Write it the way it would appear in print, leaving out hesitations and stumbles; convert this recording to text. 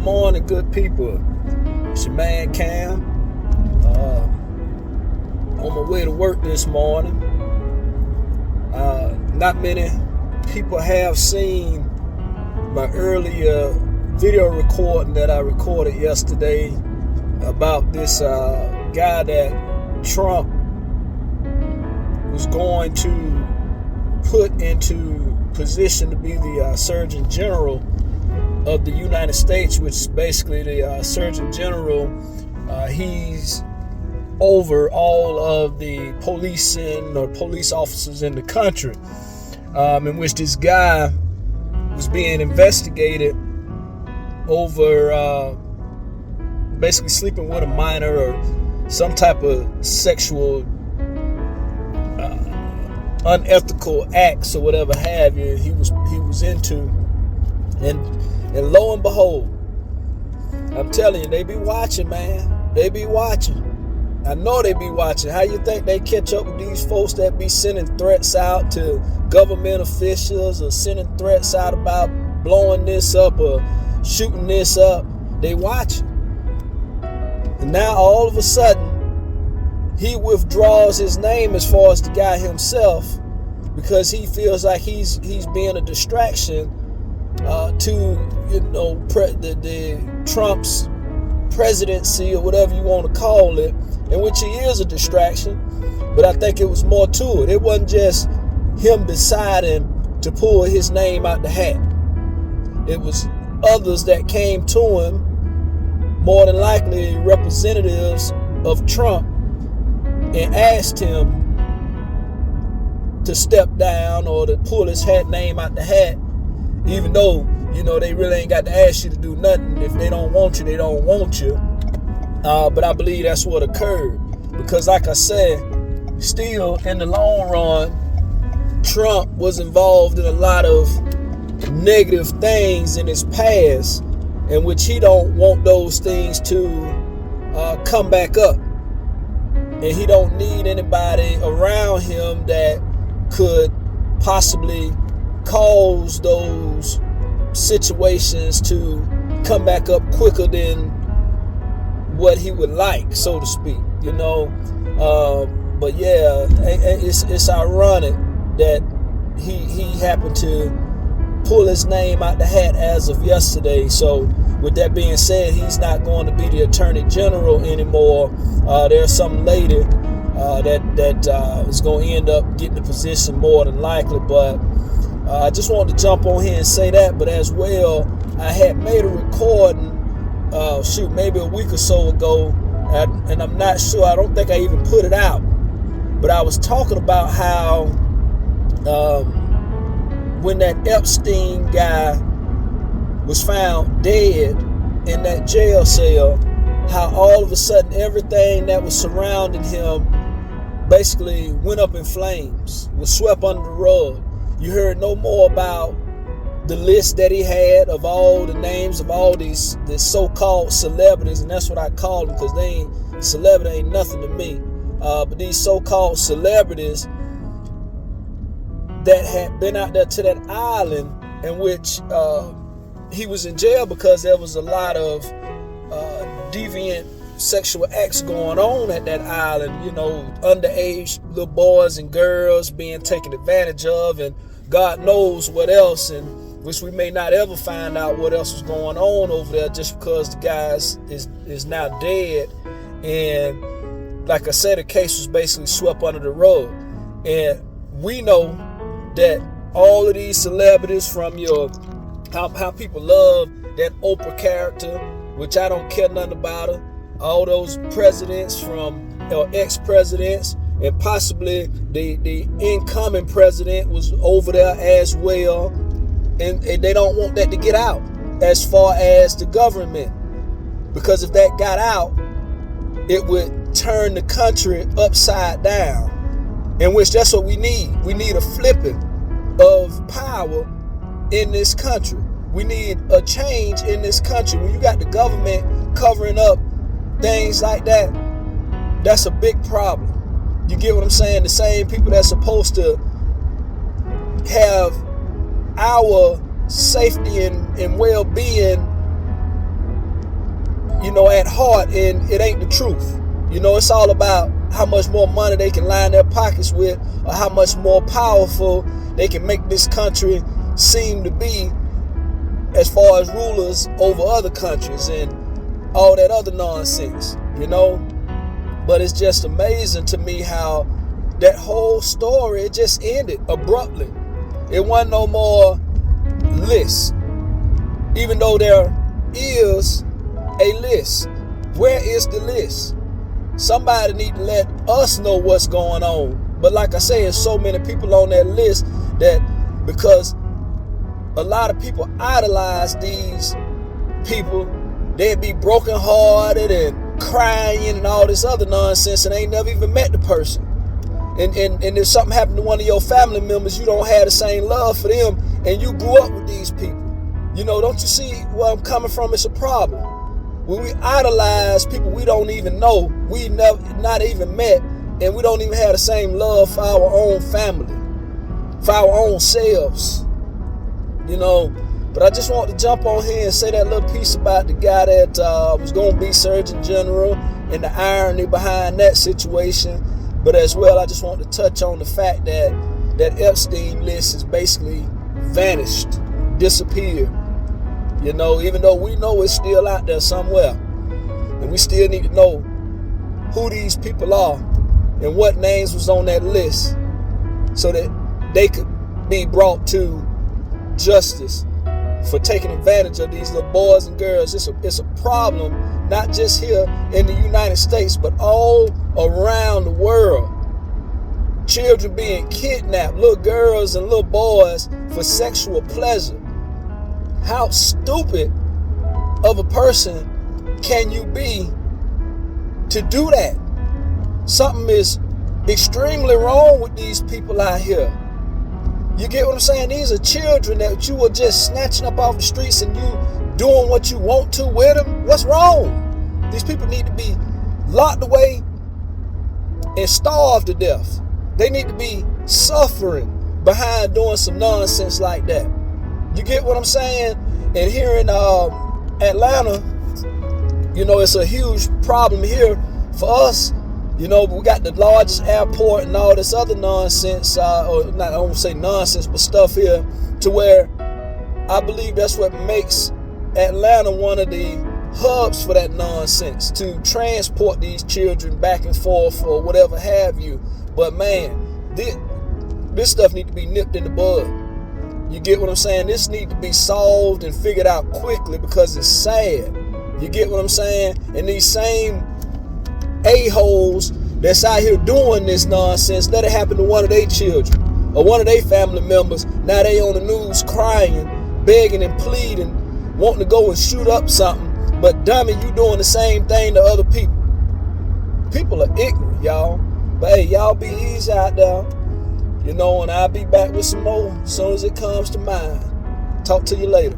morning, good people. It's your man Cam. On my way to work this morning. Not many people have seen my earlier video recording that I recorded yesterday about this guy that Trump was going to put into position to be the Surgeon General of the United States, which is basically the Surgeon General. He's over all of the policing or police officers in the country, in which this guy was being investigated over basically sleeping with a minor or some type of sexual unethical acts or whatever have you he was into, and lo and behold, I'm telling you, they be watching, man. They be watching. I know they be watching. How you think they catch up with these folks that be sending threats out to government officials or sending threats out about blowing this up or shooting this up? They watching. And now all of a sudden, he withdraws his name as far as the guy himself because he feels like he's being a distraction to the Trump's presidency or whatever you want to call it, in which he is a distraction. But I think it was more to it. It wasn't just him deciding to pull his name out the hat. It was others that came to him, more than likely representatives of Trump, and asked him to step down or to pull his name out the hat, even though, they really ain't got to ask you to do nothing. If they don't want you, they don't want you. But I believe that's what occurred. Because like I said, still in the long run, Trump was involved in a lot of negative things in his past, in which he don't want those things to come back up. And he don't need anybody around him that could possibly cause those situations to come back up quicker than what he would like, so to speak. But yeah, it's ironic that he happened to pull his name out the hat as of yesterday. So with that being said, he's not going to be the Attorney General anymore. There's some lady that is going to end up getting the position more than likely. But I just wanted to jump on here and say that. But as well, I had made a recording, maybe a week or so ago, and I'm not sure, I don't think I even put it out. But I was talking about how when that Epstein guy was found dead in that jail cell, how all of a sudden everything that was surrounding him basically went up in flames, was swept under the rug. You heard no more about the list that he had of all the names of all these so-called celebrities, and that's what I call them, because celebrity ain't nothing to me. But these so-called celebrities that had been out there to that island, in which he was in jail because there was a lot of deviant sexual acts going on at that island. Underage little boys and girls being taken advantage of, and God knows what else, and which we may not ever find out what else was going on over there, just because the guy is now dead. And like I said, the case was basically swept under the rug. And we know that all of these celebrities, from how people love that Oprah character, which I don't care nothing about her, all those presidents or ex-presidents, and possibly the incoming president was over there as well, and they don't want that to get out as far as the government, because if that got out, it would turn the country upside down, in which that's what we need. We need a flipping of power in this country. We need a change in this country. When you got the government covering up things like that, that's a big problem. You get what I'm saying? The same people that's supposed to have our safety and well-being at heart, and it ain't the truth. It's all about how much more money they can line their pockets with, or how much more powerful they can make this country seem to be as far as rulers over other countries and all that other nonsense, But it's just amazing to me how that whole story, it just ended abruptly. It wasn't no more list, even though there is a list. Where is the list? Somebody need to let us know what's going on. But like I say, there's so many people on that list that, because a lot of people idolize these people, they'd be brokenhearted and crying and all this other nonsense, and ain't never even met the person. And if something happened to one of your family members, you don't have the same love for them, and you grew up with these people. Don't you see where I'm coming from? It's a problem. When we idolize people we don't even know, we never not even met, and we don't even have the same love for our own family, for our own selves. But I just want to jump on here and say that little piece about the guy that was going to be Surgeon General and the irony behind that situation. But as well, I just want to touch on the fact that that Epstein list is basically vanished, disappeared. Even though we know it's still out there somewhere. And we still need to know who these people are and what names was on that list so that they could be brought to justice for taking advantage of these little boys and girls. It's a problem, not just here in the United States, but all around the world. Children being kidnapped, little girls and little boys, for sexual pleasure. How stupid of a person can you be to do that? Something is extremely wrong with these people out here. You get what I'm saying? These are children that you were just snatching up off the streets and you doing what you want to with them. What's wrong? These people need to be locked away and starved to death. They need to be suffering behind doing some nonsense like that. You get what I'm saying? And here in Atlanta, it's a huge problem here for us. We got the largest airport and all this other nonsense, or not, I won't say nonsense, but stuff here, to where I believe that's what makes Atlanta one of the hubs for that nonsense, to transport these children back and forth or whatever have you. But man, this stuff needs to be nipped in the bud. You get what I'm saying? This needs to be solved and figured out quickly, because it's sad. You get what I'm saying? And these same a-holes that's out here doing this nonsense, let it happen to one of their children or one of their family members. Now they on the news crying, begging and pleading, wanting to go and shoot up something. But dummy, you doing the same thing to other people. People are ignorant, y'all. But hey, y'all be easy out there. And I'll be back with some more as soon as it comes to mind. Talk to you later.